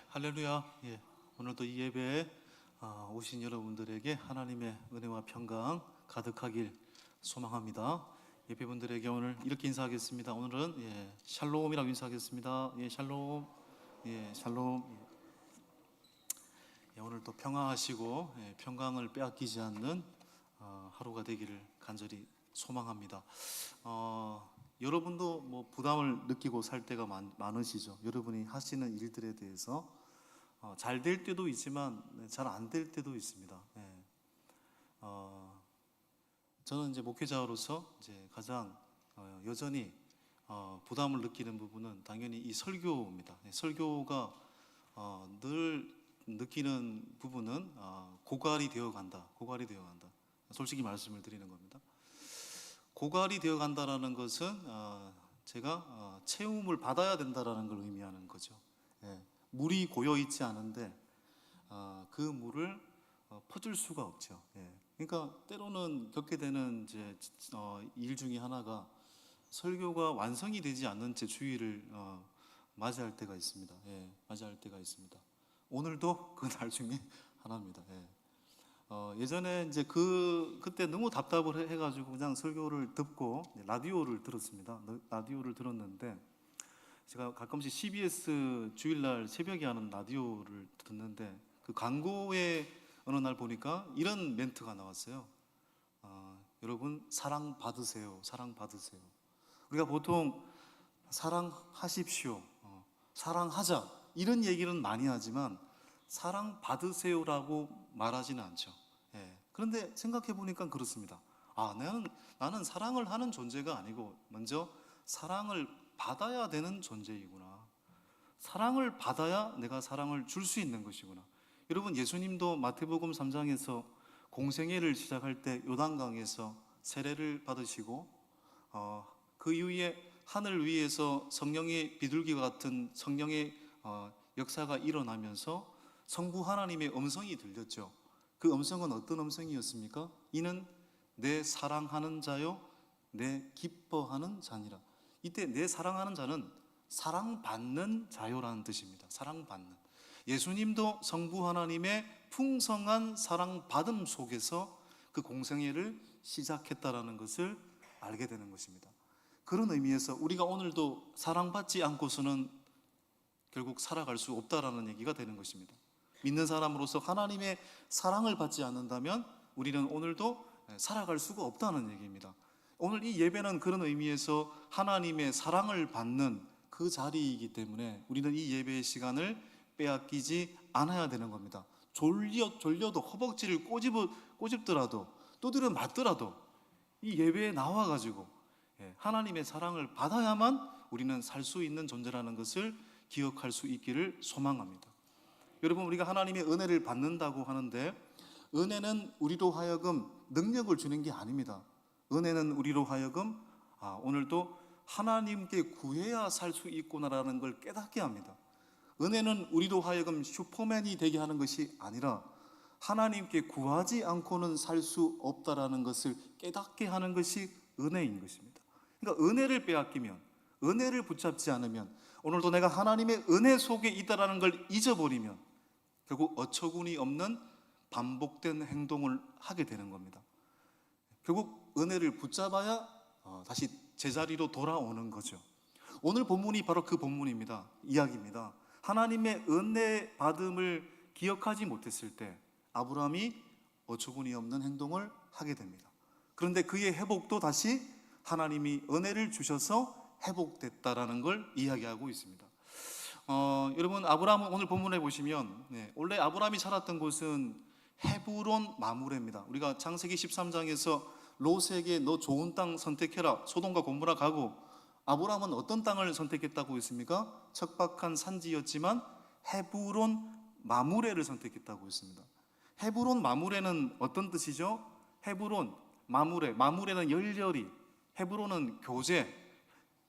할렐루야. 오늘도 이 예배에 오신 여러분들에게 하나님의 은혜와 평강 가득하길 소망합니다. 예배분들에게 오늘 이렇게 인사하겠습니다. 오늘은 샬롬이라고 인사하겠습니다. 샬롬. 샬롬. 오늘도 평안하시고 평강을 빼앗기지 않는 하루가 되기를 간절히 소망합니다. 여러분도 뭐 부담을 느끼고 살 때가 많으시죠. 여러분이 하시는 일들에 대해서 잘 될 때도 있지만 잘 안 될 때도 있습니다. 저는 이제 목회자로서 이제 가장 여전히 부담을 느끼는 부분은 당연히 이 설교입니다. 설교가 늘 느끼는 부분은 고갈이 되어간다. 솔직히 말씀을 드리는 겁니다. 고갈이 되어 간다라는 것은 제가 채움을 받아야 된다라는 걸 의미하는 거죠. 물이 고여 있지 않은데 그 물을 퍼줄 수가 없죠. 그러니까 때로는 겪게 되는 이제 일 중에 하나가 설교가 완성이 되지 않는 채 주일을 맞이할 때가 있습니다. 맞이할 때가 있습니다. 오늘도 그 날 중에 하나입니다. 예전에 이제 그때 너무 답답을 해가지고 그냥 설교를 듣고 라디오를 들었습니다. 라디오를 들었는데 제가 가끔씩 CBS 주일날 새벽에 하는 라디오를 듣는데 그 광고에 어느 날 보니까 이런 멘트가 나왔어요. 여러분 사랑 받으세요. 사랑 받으세요. 우리가 보통 사랑하십시오. 사랑하자 이런 얘기는 많이 하지만 사랑 받으세요라고 말하지는 않죠. 그런데 생각해 보니까 그렇습니다. 나는 사랑을 하는 존재가 아니고 먼저 사랑을 받아야 되는 존재이구나. 사랑을 받아야 내가 사랑을 줄 수 있는 것이구나. 여러분, 예수님도 마태복음 3장에서 공생애를 시작할 때 요단강에서 세례를 받으시고 그 이후에 하늘 위에서 성령의 비둘기와 같은 성령의 역사가 일어나면서 성부 하나님의 음성이 들렸죠. 그 음성은 어떤 음성이었습니까? 이는 내 사랑하는 자요 내 기뻐하는 자니라. 이때 내 사랑하는 자는 사랑받는 자요라는 뜻입니다. 사랑받는. 예수님도 성부 하나님의 풍성한 사랑받음 속에서 그 공생애를 시작했다라는 것을 알게 되는 것입니다. 그런 의미에서 우리가 오늘도 사랑받지 않고서는 결국 살아갈 수 없다라는 얘기가 되는 것입니다. 믿는 사람으로서 하나님의 사랑을 받지 않는다면 우리는 오늘도 살아갈 수가 없다는 얘기입니다. 오늘 이 예배는 그런 의미에서 하나님의 사랑을 받는 그 자리이기 때문에 우리는 이 예배의 시간을 빼앗기지 않아야 되는 겁니다. 졸려도 허벅지를 꼬집더라도 두드려 맞더라도 이 예배에 나와가지고 하나님의 사랑을 받아야만 우리는 살 수 있는 존재라는 것을 기억할 수 있기를 소망합니다. 여러분, 우리가 하나님의 은혜를 받는다고 하는데 은혜는 우리로 하여금 능력을 주는 게 아닙니다. 은혜는 우리로 하여금 오늘도 하나님께 구해야 살 수 있구나라는 걸 깨닫게 합니다. 은혜는 우리로 하여금 슈퍼맨이 되게 하는 것이 아니라 하나님께 구하지 않고는 살 수 없다라는 것을 깨닫게 하는 것이 은혜인 것입니다. 그러니까 은혜를 빼앗기면, 은혜를 붙잡지 않으면, 오늘도 내가 하나님의 은혜 속에 있다라는 걸 잊어버리면 결국 어처구니 없는 반복된 행동을 하게 되는 겁니다. 결국 은혜를 붙잡아야 다시 제자리로 돌아오는 거죠. 오늘 본문이 바로 그 본문입니다. 이야기입니다. 하나님의 은혜 받음을 기억하지 못했을 때 아브라함이 어처구니 없는 행동을 하게 됩니다. 그런데 그의 회복도 다시 하나님이 은혜를 주셔서 회복됐다라는 걸 이야기하고 있습니다. 여러분, 아브라함은 오늘 본문에 보시면 원래 아브라함이 살았던 곳은 헤브론 마므레입니다. 우리가 창세기 13장에서 롯에게 너 좋은 땅 선택해라, 소돔과 고모라 가고, 아브라함은 어떤 땅을 선택했다고 했습니까? 척박한 산지였지만 헤브론 마므레를 선택했다고 했습니다. 헤브론 마므레는 어떤 뜻이죠? 헤브론 마므레는 열렬히, 헤브론은 교제,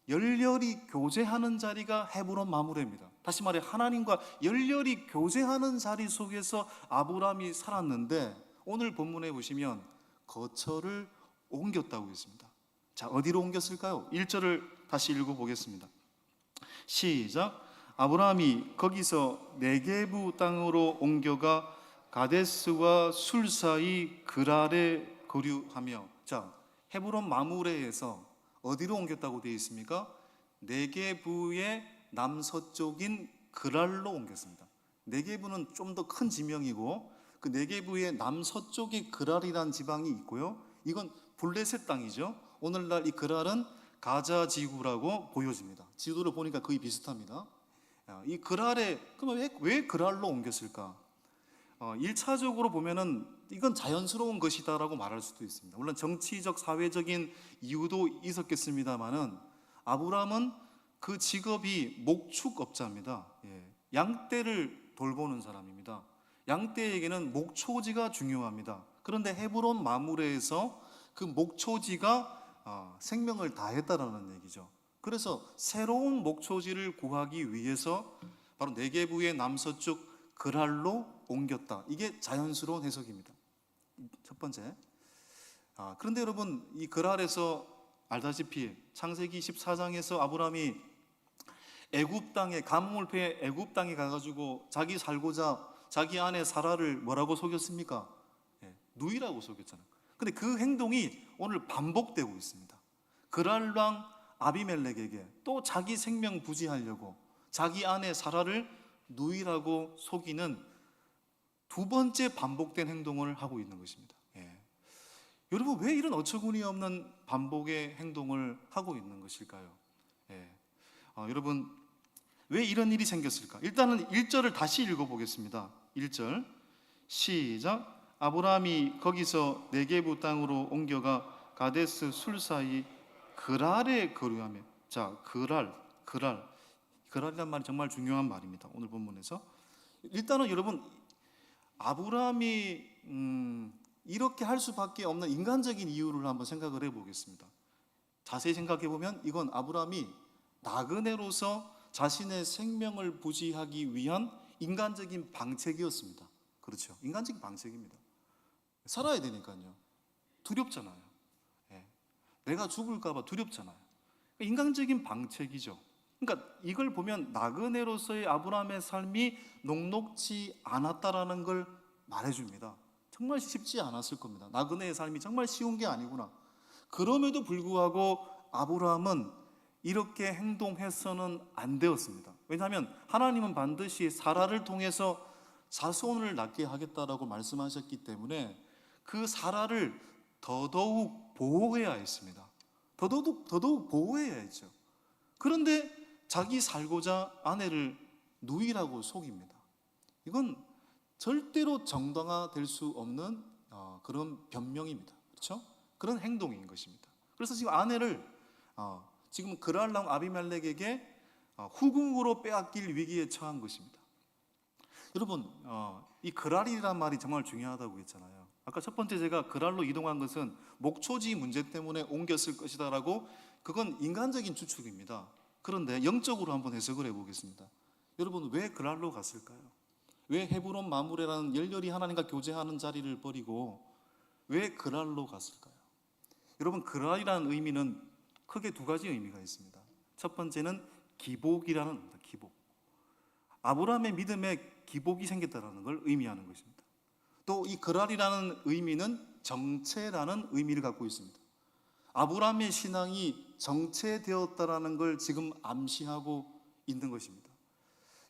열렬히 교제하는 자리가 헤브론 마므레입니다. 다시 말해 하나님과 열렬히 교제하는 자리 속에서 아브라함이 살았는데 오늘 본문에 보시면 거처를 옮겼다고 했습니다. 자, 어디로 옮겼을까요? 1절을 다시 읽어보겠습니다. 시작. 아브라함이 거기서 네게부 땅으로 옮겨가 가데스와 술 사이 그랄에 거류하며. 자, 헤브론 마므레에서 어디로 옮겼다고 되어 있습니까? 네게부의 남서쪽인 그랄로 옮겼습니다. 네게부는 좀 더 큰 지명이고 그 네게부의 남서쪽에 그랄이라는 지방이 있고요. 이건 블레셋 땅이죠. 오늘날 이 그랄은 가자 지구라고 보여집니다. 지도를 보니까 거의 비슷합니다. 이 그랄에 그러면 왜 그랄로 옮겼을까? 1차적으로 보면은 이건 자연스러운 것이다라고 말할 수도 있습니다. 물론 정치적, 사회적인 이유도 있었겠습니다만은 아브라함은 그 직업이 목축업자입니다. 양떼를 돌보는 사람입니다. 양떼에게는 목초지가 중요합니다. 그런데 헤브론 마므레에서 그 목초지가 생명을 다했다라는 얘기죠. 그래서 새로운 목초지를 구하기 위해서 바로 네게부의 남서쪽 그랄로 옮겼다. 이게 자연스러운 해석입니다. 첫 번째. 그런데 여러분, 이 그랄에서 알다시피 창세기 14장에서 아브라함이 애굽 땅에 가뭄을 피해 애굽 땅에 가가지고 자기 살고자 자기 아내 사라를 뭐라고 속였습니까? 누이라고 속였잖아요. 근데 그 행동이 오늘 반복되고 있습니다. 그랄 왕 아비멜렉에게 또 자기 생명 부지하려고 자기 아내 사라를 누이라고 속이는 두 번째 반복된 행동을 하고 있는 것입니다. 여러분, 왜 이런 어처구니 없는 반복의 행동을 하고 있는 것일까요? 여러분, 왜 이런 일이 생겼을까? 일단은 1절을 다시 읽어보겠습니다. 1절 시작. 아브라함이 거기서 네게부 땅으로 옮겨가 가데스 술 사이 그랄에 거류하며. 자, 그랄이란 말이 정말 중요한 말입니다. 오늘 본문에서 일단은 여러분, 아브라함이 이렇게 할 수밖에 없는 인간적인 이유를 한번 생각을 해보겠습니다. 자세히 생각해 보면 이건 아브라함이 나그네로서 자신의 생명을 부지하기 위한 인간적인 방책이었습니다. 그렇죠? 인간적인 방책입니다. 살아야 되니까요. 두렵잖아요. 내가 죽을까봐 두렵잖아요. 인간적인 방책이죠. 그러니까 이걸 보면 나그네로서의 아브라함의 삶이 녹록지 않았다라는 걸 말해줍니다. 정말 쉽지 않았을 겁니다. 나그네의 삶이 정말 쉬운 게 아니구나. 그럼에도 불구하고 아브라함은 이렇게 행동해서는 안 되었습니다. 왜냐하면 하나님은 반드시 사라를 통해서 자손을 낳게 하겠다라고 말씀하셨기 때문에 그 사라를 더더욱 보호해야 했습니다. 더더욱 보호해야 했죠. 그런데 자기 살고자 아내를 누이라고 속입니다. 이건 절대로 정당화될 수 없는 그런 변명입니다. 그렇죠? 그런 행동인 것입니다. 그래서 지금 아내를 지금 그랄 왕 아비멜렉에게 후궁으로 빼앗길 위기에 처한 것입니다. 여러분, 이 그랄이란 말이 정말 중요하다고 했잖아요. 아까 첫 번째 제가 그랄로 이동한 것은 목초지 문제 때문에 옮겼을 것이다라고, 그건 인간적인 추측입니다. 그런데 영적으로 한번 해석을 해보겠습니다. 여러분, 왜 그랄로 갔을까요? 왜 헤브론 마므레라는 열렬히 하나님과 교제하는 자리를 버리고 왜 그랄로 갔을까요? 여러분, 그랄이라는 의미는 크게 두 가지 의미가 있습니다. 첫 번째는 기복이라는 겁니다. 기복. 아브라함의 믿음에 기복이 생겼다는 걸 의미하는 것입니다. 또 이 그랄이라는 의미는 정체라는 의미를 갖고 있습니다. 아브라함의 신앙이 정체되었다라는 걸 지금 암시하고 있는 것입니다.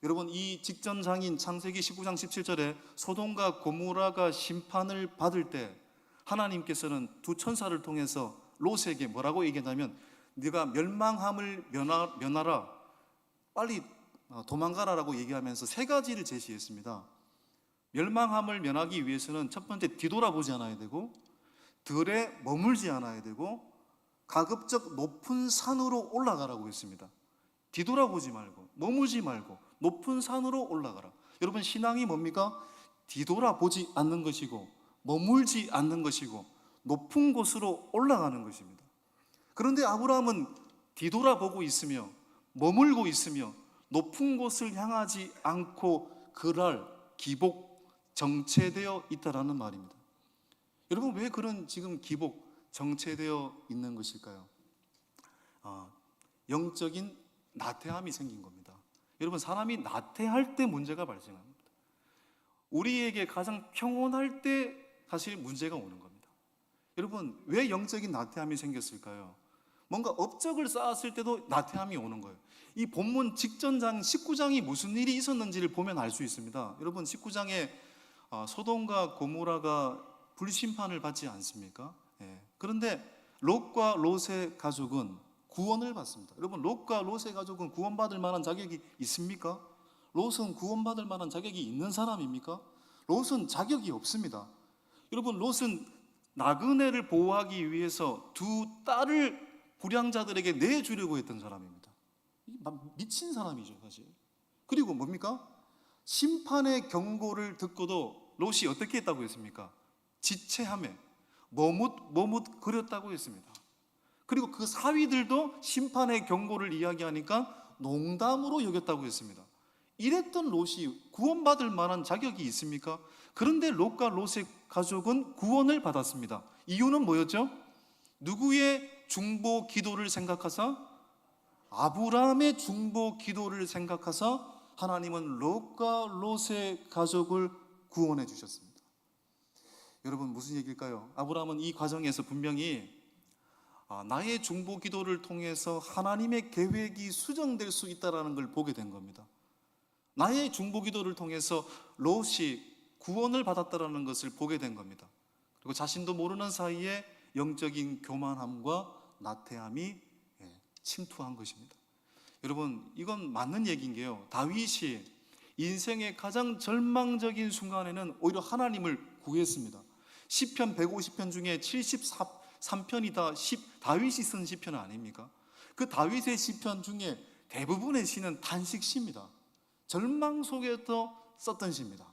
여러분, 이 직전장인 창세기 19장 17절에 소돔과 고모라가 심판을 받을 때 하나님께서는 두 천사를 통해서 롯에게 뭐라고 얘기했냐면, 네가 멸망함을 면하라, 빨리 도망가라라고 얘기하면서 세 가지를 제시했습니다. 멸망함을 면하기 위해서는 첫 번째, 뒤돌아보지 않아야 되고, 들에 머물지 않아야 되고, 가급적 높은 산으로 올라가라고 했습니다. 뒤돌아보지 말고 머무지 말고 높은 산으로 올라가라. 여러분, 신앙이 뭡니까? 뒤돌아보지 않는 것이고 머물지 않는 것이고 높은 곳으로 올라가는 것입니다. 그런데 아브라함은 뒤돌아보고 있으며 머물고 있으며 높은 곳을 향하지 않고 그랄, 기복, 정체되어 있다라는 말입니다. 여러분, 왜 그런 지금 기복, 정체되어 있는 것일까요? 영적인 나태함이 생긴 겁니다. 여러분, 사람이 나태할 때 문제가 발생합니다. 우리에게 가장 평온할 때 사실 문제가 오는 겁니다. 여러분, 왜 영적인 나태함이 생겼을까요? 뭔가 업적을 쌓았을 때도 나태함이 오는 거예요. 이 본문 직전장 19장이 무슨 일이 있었는지를 보면 알 수 있습니다. 여러분, 19장에 소돔과 고모라가 불심판을 받지 않습니까? 예. 그런데 롯과 롯의 가족은 구원을 받습니다. 여러분, 롯과 롯의 가족은 구원받을 만한 자격이 있습니까? 롯은 구원받을 만한 자격이 있는 사람입니까? 롯은 자격이 없습니다. 여러분, 롯은 나그네를 보호하기 위해서 두 딸을 불량자들에게 내주려고 했던 사람입니다. 미친 사람이죠, 사실. 그리고 뭡니까? 심판의 경고를 듣고도 롯이 어떻게 했다고 했습니까? 지체하며 머뭇거렸다고 했습니다. 그리고 그 사위들도 심판의 경고를 이야기하니까 농담으로 여겼다고 했습니다. 이랬던 롯이 구원받을 만한 자격이 있습니까? 그런데 롯과 롯의 가족은 구원을 받았습니다. 이유는 뭐였죠? 누구의 중보 기도를 생각하사? 아브라함의 중보 기도를 생각하사 하나님은 롯과 롯의 가족을 구원해 주셨습니다. 여러분, 무슨 얘기일까요? 아브라함은 이 과정에서 분명히 나의 중보 기도를 통해서 하나님의 계획이 수정될 수 있다는 걸 보게 된 겁니다. 나의 중보 기도를 통해서 롯이 구원을 받았다는 것을 보게 된 겁니다. 그리고 자신도 모르는 사이에 영적인 교만함과 나태함이 침투한 것입니다. 여러분, 이건 맞는 얘기인 게요, 다윗이 인생의 가장 절망적인 순간에는 오히려 하나님을 구했습니다. 시편 150편 중에 73편이 다 다윗이 쓴 시편 아닙니까? 그 다윗의 시편 중에 대부분의 시는 단식시입니다. 절망 속에서 썼던 시입니다.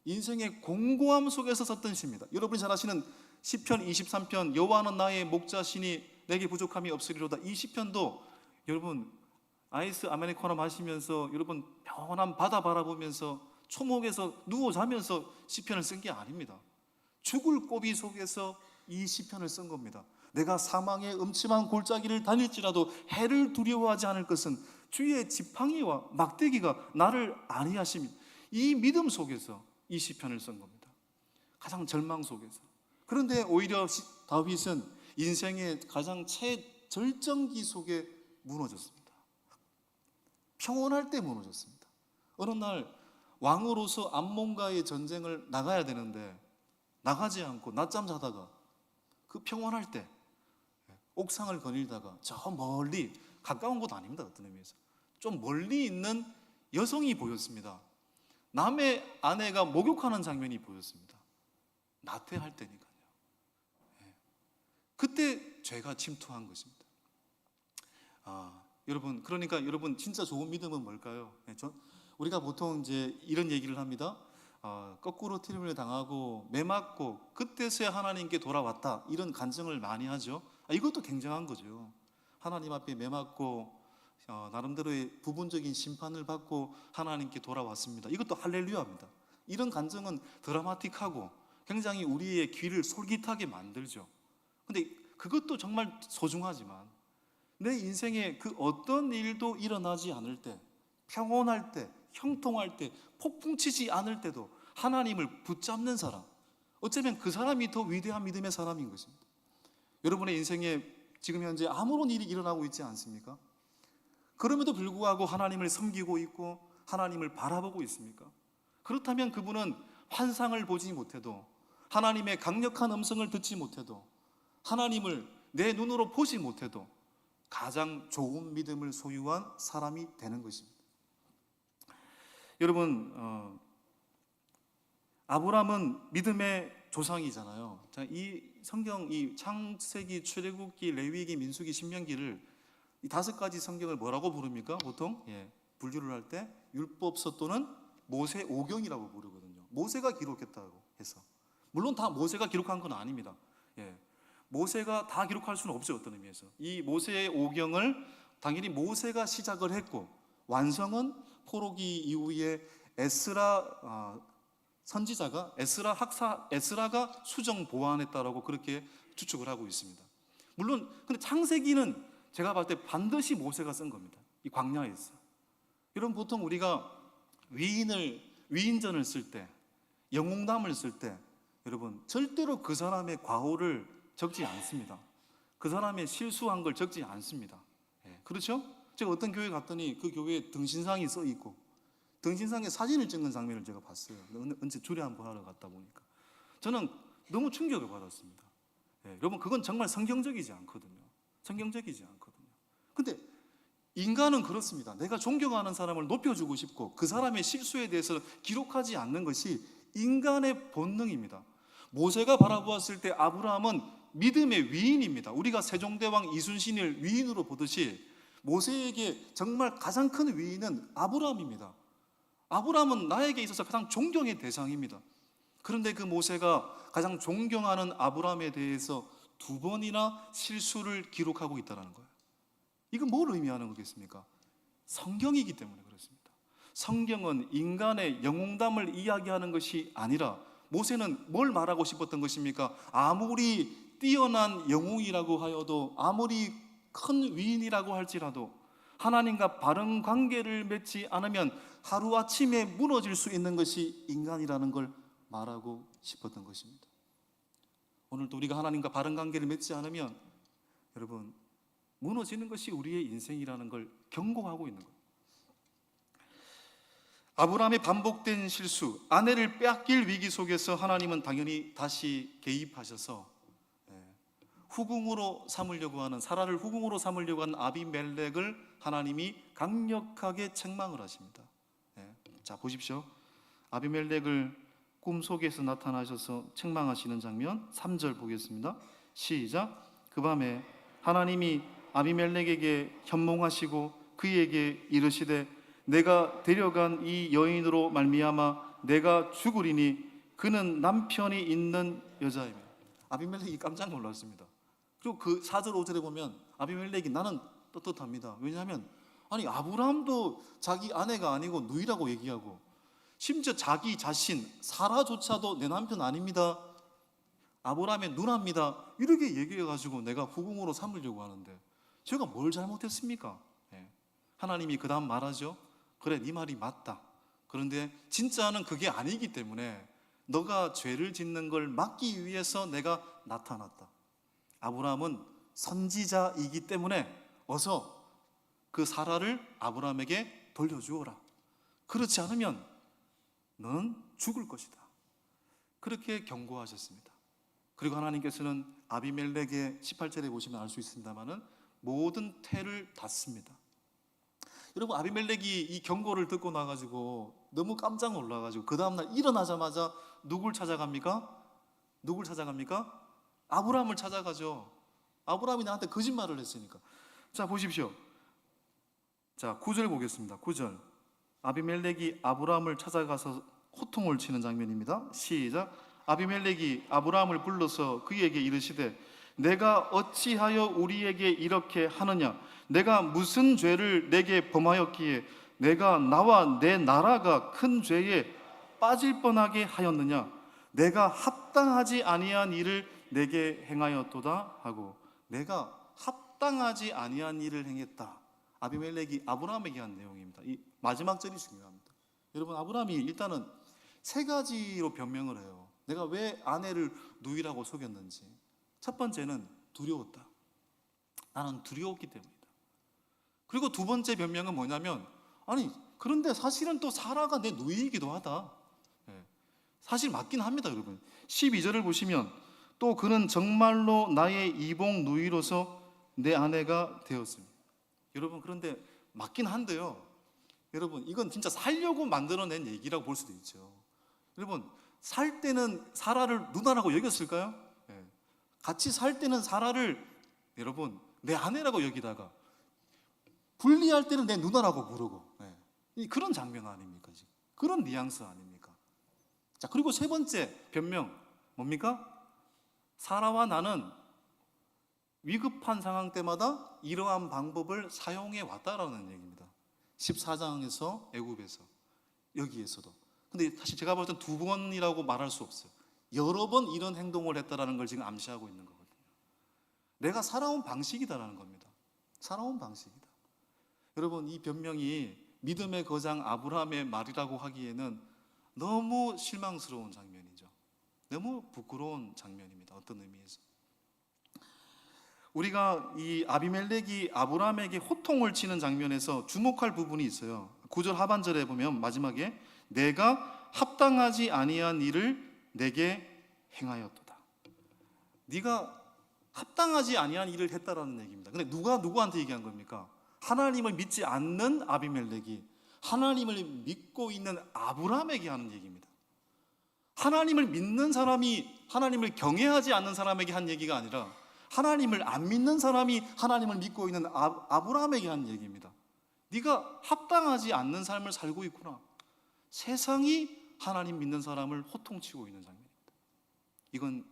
인생의 공고함 속에서 썼던 시입니다. 여러분이 잘 아시는 시편 23편, 여호와는 나의 목자시니 내게 부족함이 없으리로다. 이 시편도 여러분 아이스 아메리카노 마시면서, 여러분 평온한 바다 바라보면서 초목에서 누워 자면서 시편을 쓴 게 아닙니다. 죽을 고비 속에서 이 시편을 쓴 겁니다. 내가 사망의 음침한 골짜기를 다닐지라도 해를 두려워하지 않을 것은 주의 지팡이와 막대기가 나를 안위하심이. 이 믿음 속에서 이 시편을 쓴 겁니다. 가장 절망 속에서. 그런데 오히려 다윗은 인생의 가장 최절정기 속에 무너졌습니다. 평온할 때 무너졌습니다. 어느 날 왕으로서 암몬과의 전쟁을 나가야 되는데 나가지 않고 낮잠 자다가 그 평온할 때 옥상을 거닐다가 저 멀리, 가까운 곳 아닙니다, 어떤 의미에서 좀 멀리 있는 여성이 보였습니다. 남의 아내가 목욕하는 장면이 보였습니다. 나태할 때니까요. 그때 죄가 침투한 것입니다. 여러분, 그러니까 여러분 진짜 좋은 믿음은 뭘까요? 우리가 보통 이제 이런 얘기를 합니다. 거꾸로 트림을 당하고 매 맞고 그때서야 하나님께 돌아왔다, 이런 간증을 많이 하죠. 이것도 굉장한 거죠. 하나님 앞에 매 맞고 나름대로의 부분적인 심판을 받고 하나님께 돌아왔습니다. 이것도 할렐루야입니다. 이런 간증은 드라마틱하고 굉장히 우리의 귀를 솔깃하게 만들죠. 근데 그것도 정말 소중하지만 내 인생에 그 어떤 일도 일어나지 않을 때, 평온할 때, 형통할 때, 폭풍치지 않을 때도 하나님을 붙잡는 사람, 어쩌면 그 사람이 더 위대한 믿음의 사람인 것입니다. 여러분의 인생에 지금 현재 아무런 일이 일어나고 있지 않습니까? 그럼에도 불구하고 하나님을 섬기고 있고 하나님을 바라보고 있습니까? 그렇다면 그분은 환상을 보지 못해도, 하나님의 강력한 음성을 듣지 못해도, 하나님을 내 눈으로 보지 못해도 가장 좋은 믿음을 소유한 사람이 되는 것입니다. 여러분, 아브라함은 믿음의 조상이잖아요. 자, 이 성경, 이 창세기, 출애굽기, 레위기, 민수기, 신명기를 이 5가지 성경을 뭐라고 부릅니까? 보통 분류를 할 때 율법서 또는 모세 오경이라고 부르거든요. 모세가 기록했다고 해서, 물론 다 모세가 기록한 건 아닙니다. 모세가 다 기록할 수는 없죠, 어떤 의미에서. 이 모세의 오경을 당연히 모세가 시작을 했고 완성은 포로기 이후에 에스라 선지자가, 에스라가 수정 보완했다라고 그렇게 추측을 하고 있습니다. 물론 근데 창세기는 제가 봤을 때 반드시 모세가 쓴 겁니다. 이 광야에서 여러분, 보통 우리가 위인전을 쓸 때, 영웅담을 쓸 때, 여러분 절대로 그 사람의 과오를 적지 않습니다. 그 사람의 실수한 걸 적지 않습니다. 그렇죠? 제가 어떤 교회 갔더니 그 교회에 등신상이 써 있고 등신상에 사진을 찍는 장면을 제가 봤어요. 언제 주례 한번 하러 갔다 보니까 저는 너무 충격을 받았습니다. 여러분, 그건 정말 성경적이지 않거든요. 성경적이지 않거든요. 근데 인간은 그렇습니다. 내가 존경하는 사람을 높여주고 싶고 그 사람의 실수에 대해서 기록하지 않는 것이 인간의 본능입니다. 모세가 바라보았을 때 아브라함은 믿음의 위인입니다. 우리가 세종대왕 이순신을 위인으로 보듯이 모세에게 정말 가장 큰 위인은 아브라함입니다. 아브라함은 나에게 있어서 가장 존경의 대상입니다. 그런데 그 모세가 가장 존경하는 아브라함에 대해서 2번이나 실수를 기록하고 있다는 거예요. 이건 뭘 의미하는 거겠습니까? 성경이기 때문에 그렇습니다. 성경은 인간의 영웅담을 이야기하는 것이 아니라 모세는 뭘 말하고 싶었던 것입니까? 아무리 뛰어난 영웅이라고 하여도, 아무리 큰 위인이라고 할지라도 하나님과 바른 관계를 맺지 않으면 하루아침에 무너질 수 있는 것이 인간이라는 걸 말하고 싶었던 것입니다. 오늘도 우리가 하나님과 바른 관계를 맺지 않으면 여러분 무너지는 것이 우리의 인생이라는 걸 경고하고 있는 거예요. 아브라함의 반복된 실수, 아내를 빼앗길 위기 속에서 하나님은 당연히 다시 개입하셔서 후궁으로 삼으려고 하는, 사라를 후궁으로 삼으려고 하는 아비멜렉을 하나님이 강력하게 책망을 하십니다. 자, 보십시오. 아비멜렉을 꿈속에서 나타나셔서 책망하시는 장면 3절 보겠습니다. 시작. 그 밤에 하나님이 아비멜렉에게 현몽하시고 그에게 이르시되 내가 데려간 이 여인으로 말미암아 내가 죽으리니 그는 남편이 있는 여자이며. 아비멜렉이 깜짝 놀랐습니다. 그리고 그 4절 5절에 보면 아비멜렉이 나는 떳떳합니다. 왜냐하면 아니 아브라함도 자기 아내가 아니고 누이라고 얘기하고 심지어 자기 자신 사라조차도 내 남편 아닙니다, 아브라함의 누나입니다, 이렇게 얘기해가지고 내가 후궁으로 삼으려고 하는데 제가 뭘 잘못했습니까? 하나님이 그 다음 말하죠. 그래, 네 말이 맞다. 그런데 진짜는 그게 아니기 때문에 너가 죄를 짓는 걸 막기 위해서 내가 나타났다. 아브라함은 선지자이기 때문에 어서 그 사라를 아브라함에게 돌려주어라. 그렇지 않으면 너는 죽을 것이다. 그렇게 경고하셨습니다. 그리고 하나님께서는 아비멜렉의 18절에 보시면 알 수 있습니다만은 모든 태를 닫습니다. 여러분, 아비멜렉이 이 경고를 듣고 나가지고 너무 깜짝 놀라가지고 그 다음날 일어나자마자 누굴 찾아갑니까? 누굴 찾아갑니까? 아브라함을 찾아가죠. 아브라함이 나한테 거짓말을 했으니까. 자, 보십시오. 자, 9절 보겠습니다. 9절. 아비멜렉이 아브라함을 찾아가서 호통을 치는 장면입니다. 시작. 아비멜렉이 아브라함을 불러서 그에게 이르시되 내가 어찌하여 우리에게 이렇게 하느냐? 내가 무슨 죄를 내게 범하였기에 내가 나와 내 나라가 큰 죄에 빠질 뻔하게 하였느냐? 내가 합당하지 아니한 일을 내게 행하였도다 하고, 내가 합당하지 아니한 일을 행했다. 아비멜렉이 아브라함에게 한 내용입니다. 이 마지막 절이 중요합니다. 여러분, 아브라함이 일단은 3가지로 변명을 해요. 내가 왜 아내를 누이라고 속였는지. 첫 번째는 두려웠다. 나는 두려웠기 때문이다. 그리고 2번째 변명은 뭐냐면, 아니 그런데 사실은 또 사라가 내 누이이기도 하다. 사실 맞긴 합니다. 여러분, 12절을 보시면 또 그는 정말로 나의 이복 누이로서 내 아내가 되었습니다. 여러분, 그런데 맞긴 한데요, 여러분 이건 진짜 살려고 만들어낸 얘기라고 볼 수도 있죠. 여러분, 살 때는 사라를 누나라고 여겼을까요? 같이 살 때는 사라를 여러분 내 아내라고 여기다가 분리할 때는 내 누나라고 부르고, 그런 장면 아닙니까? 지금 그런 뉘앙스 아닙니까? 자, 그리고 3번째 변명 뭡니까? 사라와 나는 위급한 상황 때마다 이러한 방법을 사용해 왔다라는 얘기입니다. 14장에서 애굽에서 여기에서도. 근데 사실 제가 볼 땐 2번이라고 말할 수 없어요. 여러 번 이런 행동을 했다라는 걸 지금 암시하고 있는 거거든요. 내가 살아온 방식이다라는 겁니다. 살아온 방식이다. 여러분, 이 변명이 믿음의 거장 아브라함의 말이라고 하기에는 너무 실망스러운 장면이죠. 너무 부끄러운 장면입니다. 어떤 의미에서. 우리가 이 아비멜렉이 아브라함에게 호통을 치는 장면에서 주목할 부분이 있어요. 9절 하반절에 보면 마지막에 내가 합당하지 아니한 일을 내게 행하였도다. 네가 합당하지 아니한 일을 했다라는 얘기입니다. 근데 누가 누구한테 얘기한 겁니까? 하나님을 믿지 않는 아비멜렉이 하나님을 믿고 있는 아브라함에게 하는 얘기입니다. 하나님을 믿는 사람이 하나님을 경외하지 않는 사람에게 한 얘기가 아니라 하나님을 안 믿는 사람이 하나님을 믿고 있는 아브라함에게 한 얘기입니다. 네가 합당하지 않는 삶을 살고 있구나. 세상이 하나님 믿는 사람을 호통치고 있는 장면입니다. 이건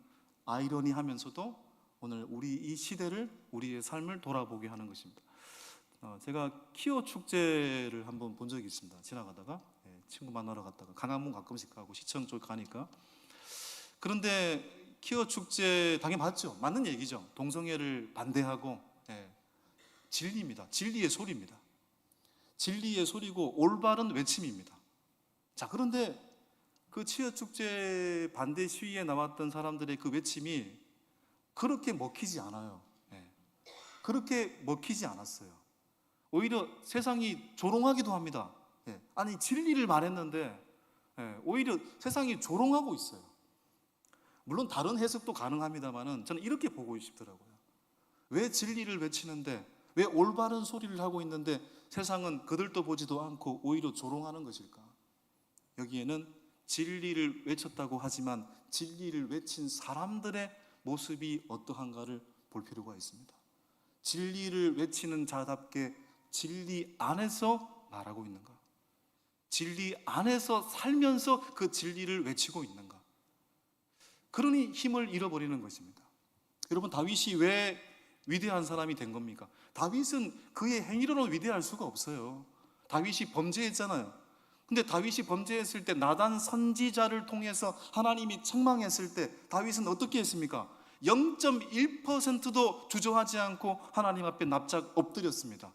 아이러니하면서도 오늘 우리 이 시대를, 우리의 삶을 돌아보게 하는 것입니다. 제가 키오 축제를 한번 본 적이 있습니다. 지나가다가 친구 만나러 갔다가 강화문 가끔씩 가고 시청 쪽 가니까. 그런데 키오 축제 당연히 맞죠. 맞는 얘기죠. 동성애를 반대하고 진리입니다. 진리의 소리입니다. 진리의 소리고 올바른 외침입니다. 자, 그런데 그 키오 축제 반대 시위에 나왔던 사람들의 그 외침이 그렇게 먹히지 않아요. 그렇게 먹히지 않았어요. 오히려 세상이 조롱하기도 합니다. 아니 진리를 말했는데 오히려 세상이 조롱하고 있어요. 물론 다른 해석도 가능합니다만은 저는 이렇게 보고 싶더라고요. 왜 진리를 외치는데, 왜 올바른 소리를 하고 있는데 세상은 그들도 보지도 않고 오히려 조롱하는 것일까? 여기에는 진리를 외쳤다고 하지만 진리를 외친 사람들의 모습이 어떠한가를 볼 필요가 있습니다. 진리를 외치는 자답게 진리 안에서 말하고 있는가? 진리 안에서 살면서 그 진리를 외치고 있는가? 그러니 힘을 잃어버리는 것입니다. 여러분, 다윗이 왜 위대한 사람이 된 겁니까? 다윗은 그의 행위로는 위대할 수가 없어요. 다윗이 범죄했잖아요. 근데 다윗이 범죄했을 때 나단 선지자를 통해서 하나님이 책망했을 때 다윗은 어떻게 했습니까? 0.1%도 주저하지 않고 하나님 앞에 납작 엎드렸습니다.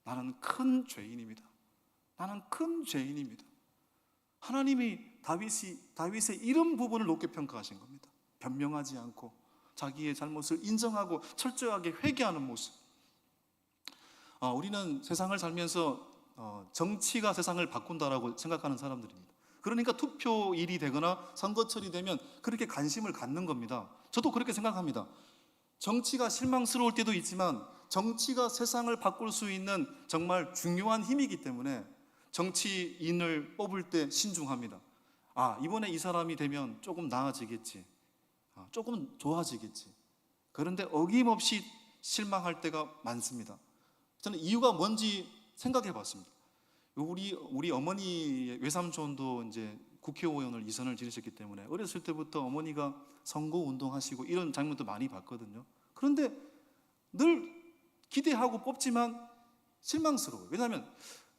나는 큰 죄인입니다. 나는 큰 죄인입니다. 하나님이 다윗의 이런 부분을 높게 평가하신 겁니다. 변명하지 않고 자기의 잘못을 인정하고 철저하게 회개하는 모습. 우리는 세상을 살면서 정치가 세상을 바꾼다라고 생각하는 사람들입니다. 그러니까 투표일이 되거나 선거철이 되면 그렇게 관심을 갖는 겁니다. 저도 그렇게 생각합니다. 정치가 실망스러울 때도 있지만 정치가 세상을 바꿀 수 있는 정말 중요한 힘이기 때문에 정치인을 뽑을 때 신중합니다. 이번에 이 사람이 되면 조금 나아지겠지, 조금 좋아지겠지. 그런데 어김없이 실망할 때가 많습니다. 저는 이유가 뭔지 생각해 봤습니다. 우리 어머니의 외삼촌도 이제 국회의원을 2선을 지내셨기 때문에 어렸을 때부터 어머니가 선거 운동하시고 이런 장면도 많이 봤거든요. 그런데 늘 기대하고 뽑지만 실망스러워요. 왜냐하면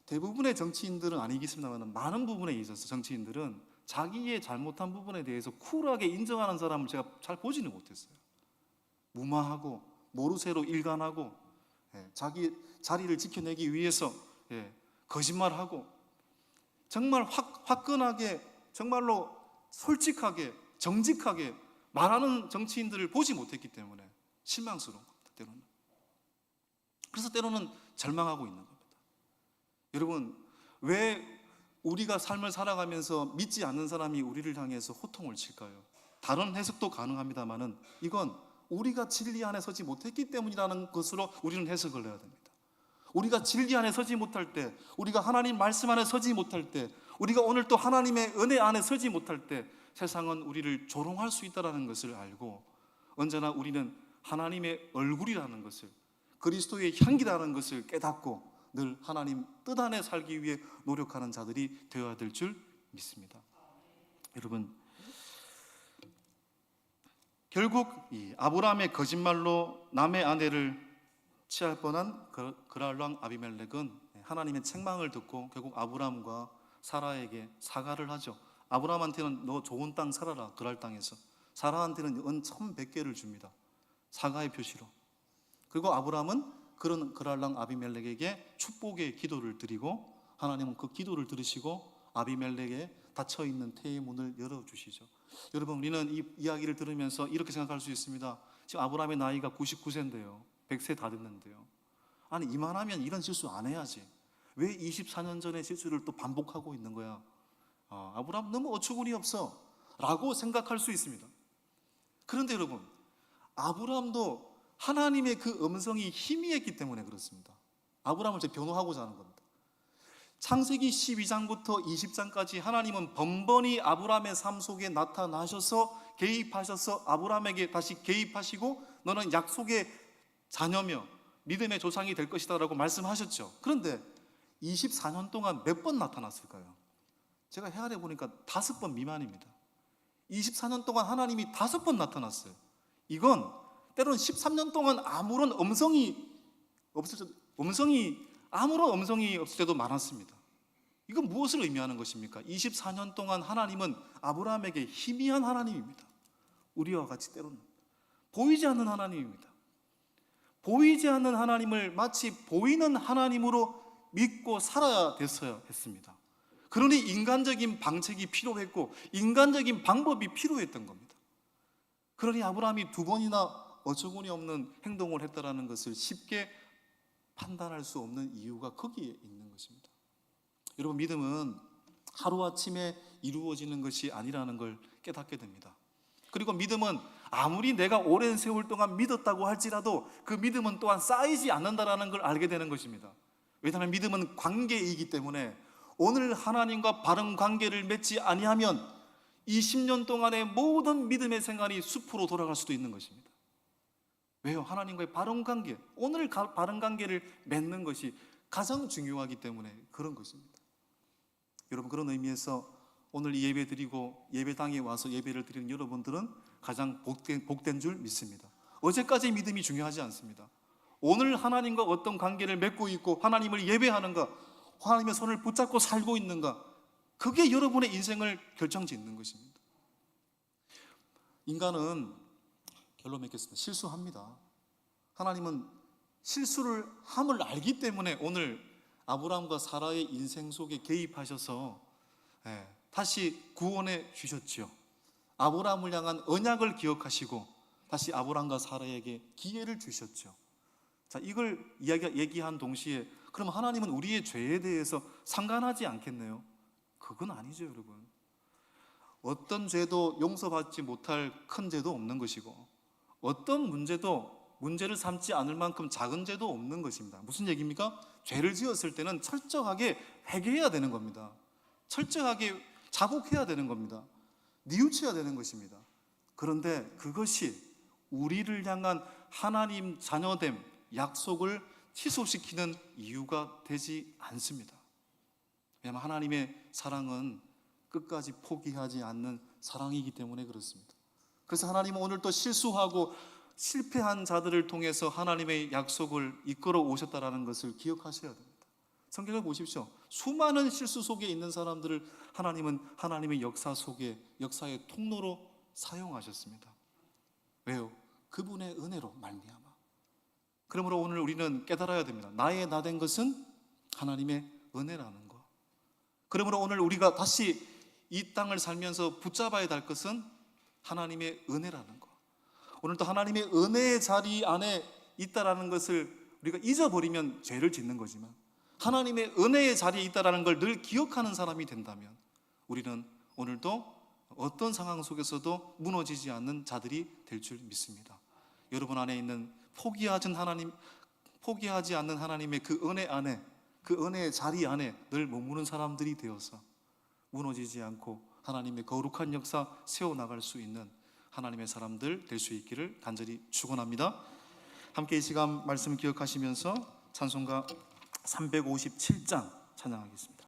대부분의 정치인들은 아니겠습니다만 많은 부분에 있어서 정치인들은 자기의 잘못한 부분에 대해서 쿨하게 인정하는 사람을 제가 잘 보지는 못했어요. 무마하고 모르쇠로 일관하고 자기 자리를 지켜내기 위해서 거짓말하고 정말 화끈하게, 정말로 솔직하게, 정직하게 말하는 정치인들을 보지 못했기 때문에 실망스러운 겁니다. 때로는. 그래서 때로는 절망하고 있는 겁니다. 여러분, 왜 우리가 삶을 살아가면서 믿지 않는 사람이 우리를 향해서 호통을 칠까요? 다른 해석도 가능합니다만은 이건 우리가 진리 안에 서지 못했기 때문이라는 것으로 우리는 해석을 해야 됩니다. 우리가 진리 안에 서지 못할 때, 우리가 하나님 말씀 안에 서지 못할 때, 우리가 오늘 또 하나님의 은혜 안에 서지 못할 때 세상은 우리를 조롱할 수 있다는 것을 알고 언제나 우리는 하나님의 얼굴이라는 것을, 그리스도의 향기라는 것을 깨닫고 늘 하나님 뜻 안에 살기 위해 노력하는 자들이 되어야 될 줄 믿습니다. 여러분, 결국 이 아브라함의 거짓말로 남의 아내를 취할 뻔한 그랄왕 아비멜렉은 하나님의 책망을 듣고 결국 아브라함과 사라에게 사과를 하죠. 아브라함한테는 너 좋은 땅 살아라, 그랄 땅에서. 사라한테는 은 1,100개를 줍니다. 사과의 표시로. 그리고 아브라함은 그런 그랄왕 아비멜렉에게 축복의 기도를 드리고 하나님은 그 기도를 들으시고 아비멜렉의 닫혀있는 태의 문을 열어주시죠. 여러분, 우리는 이 이야기를 들으면서 이렇게 생각할 수 있습니다. 지금 아브라함의 나이가 99세인데요 100세 다 됐는데요, 아니 이만하면 이런 실수 안 해야지, 왜 24년 전의 실수를 또 반복하고 있는 거야? 아브라함 너무 어처구니 없어 라고 생각할 수 있습니다. 그런데 여러분, 아브라함도 하나님의 그 음성이 희미했기 때문에 그렇습니다. 아브라함을 제가 변호하고자 하는 겁니다. 창세기 12장부터 20장까지 하나님은 번번이 아브라함의 삶 속에 나타나셔서 개입하셔서 아브라함에게 다시 개입하시고 너는 약속의 자녀며 믿음의 조상이 될 것이다 라고 말씀하셨죠. 그런데 24년 동안 몇 번 나타났을까요? 제가 헤아려 보니까 5번 미만입니다. 24년 동안 하나님이 5번 나타났어요. 이건 때로는 13년 동안 아무런 음성이 없을 때도 많았습니다. 이건 무엇을 의미하는 것입니까? 24년 동안 하나님은 아브라함에게 희미한 하나님입니다. 우리와 같이 때로는 보이지 않는 하나님입니다. 보이지 않는 하나님을 마치 보이는 하나님으로 믿고 살아야 됐어야 했습니다. 그러니 인간적인 방책이 필요했고 인간적인 방법이 필요했던 겁니다. 그러니 아브라함이 2번이나 어처구니 없는 행동을 했다는 것을 쉽게 판단할 수 없는 이유가 거기에 있는 것입니다. 여러분, 믿음은 하루아침에 이루어지는 것이 아니라는 걸 깨닫게 됩니다. 그리고 믿음은 아무리 내가 오랜 세월 동안 믿었다고 할지라도 그 믿음은 또한 쌓이지 않는다는 걸 알게 되는 것입니다. 왜냐하면 믿음은 관계이기 때문에 오늘 하나님과 바른 관계를 맺지 아니하면 이 10년 동안의 모든 믿음의 생활이 숲으로 돌아갈 수도 있는 것입니다. 왜요? 하나님과의 바른 관계, 오늘 바른 관계를 맺는 것이 가장 중요하기 때문에 그런 것입니다. 여러분, 그런 의미에서 오늘 이 예배 드리고 예배당에 와서 예배를 드리는 여러분들은 가장 복된 줄 믿습니다. 어제까지의 믿음이 중요하지 않습니다. 오늘 하나님과 어떤 관계를 맺고 있고 하나님을 예배하는가, 하나님의 손을 붙잡고 살고 있는가, 그게 여러분의 인생을 결정짓는 것입니다. 인간은 결론 맺겠습니다. 실수합니다. 하나님은 실수를 함을 알기 때문에 오늘 아브라함과 사라의 인생 속에 개입하셔서 다시 구원해 주셨죠. 아브라함을 향한 언약을 기억하시고 다시 아브라함과 사라에게 기회를 주셨죠. 자, 이걸 얘기한 동시에 그럼 하나님은 우리의 죄에 대해서 상관하지 않겠네요? 그건 아니죠, 여러분. 어떤 죄도 용서받지 못할 큰 죄도 없는 것이고 어떤 문제를 삼지 않을 만큼 작은 죄도 없는 것입니다. 무슨 얘기입니까? 죄를 지었을 때는 철저하게 회개해야 되는 겁니다. 철저하게 자복해야 되는 겁니다. 뉘우쳐야 되는 것입니다. 그런데 그것이 우리를 향한 하나님 자녀됨, 약속을 취소시키는 이유가 되지 않습니다. 왜냐하면 하나님의 사랑은 끝까지 포기하지 않는 사랑이기 때문에 그렇습니다. 그래서 하나님은 오늘 또 실수하고 실패한 자들을 통해서 하나님의 약속을 이끌어 오셨다는 것을 기억하셔야 됩니다. 성경을 보십시오. 수많은 실수 속에 있는 사람들을 하나님은 하나님의 역사의 통로로 사용하셨습니다. 왜요? 그분의 은혜로 말미암아. 그러므로 오늘 우리는 깨달아야 됩니다. 나의 나 된 것은 하나님의 은혜라는 것. 그러므로 오늘 우리가 다시 이 땅을 살면서 붙잡아야 될 것은 하나님의 은혜라는 것. 오늘도 하나님의 은혜의 자리 안에 있다라는 것을 우리가 잊어버리면 죄를 짓는 거지만 하나님의 은혜의 자리에 있다라는 걸 늘 기억하는 사람이 된다면 우리는 오늘도 어떤 상황 속에서도 무너지지 않는 자들이 될 줄 믿습니다. 여러분 안에 있는 포기하지 않는 하나님의 그 은혜 안에, 그 은혜의 자리 안에 늘 머무는 사람들이 되어서 무너지지 않고 하나님의 거룩한 역사 세워나갈 수 있는 하나님의 사람들 될 수 있기를 간절히 축원합니다. 함께 이 시간 말씀 기억하시면서 찬송가 357장 찬양하겠습니다.